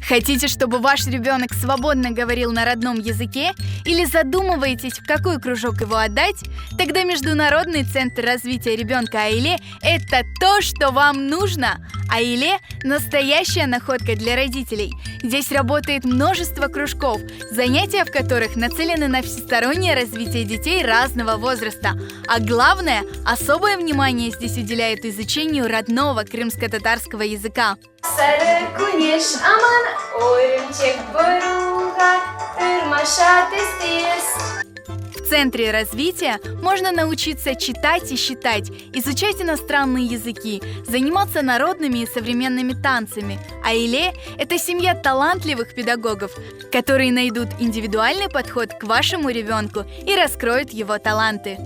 Хотите, чтобы ваш ребенок свободно говорил на родном языке? Или задумываетесь, в какой кружок его отдать? Тогда Международный центр развития ребенка Айле – это то, что вам нужно. Айле – настоящая находка для родителей. Здесь работает множество кружков, занятия в которых нацелены на всестороннее развитие детей разного возраста. А главное, особое внимание здесь уделяют изучению родного крымско-татарского языка. В Центре развития можно научиться читать и считать, изучать иностранные языки, заниматься народными и современными танцами. Айле – это семья талантливых педагогов, которые найдут индивидуальный подход к вашему ребенку и раскроют его таланты.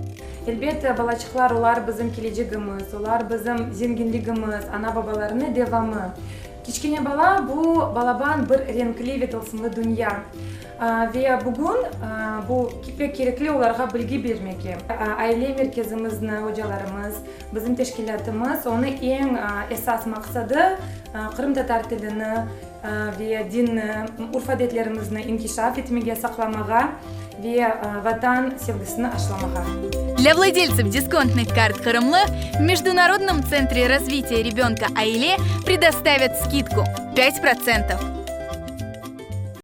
Әлбетте, балачыклар, улар біздің келешегіміз, улар біздің зеңгінлігіміз, ана бабаларының девамы. Кичкене бала бұл балабан бір ренклі тылсымлы дүния. Ve bugün bu pek gerekli olarak bilgi vermek. Aile merkezimizin hocalarımız, bizim teşkilatımız onu en esas maksadı Kırım Tatar tilini ve din urf adetlerimizni inkişaf etmeye, saklamağa ve vatan sevgisini aşılamağa. Для владельцев дисконтных карт Кырымлы в Международном центре развития ребенка Айле предоставят скидку 5%.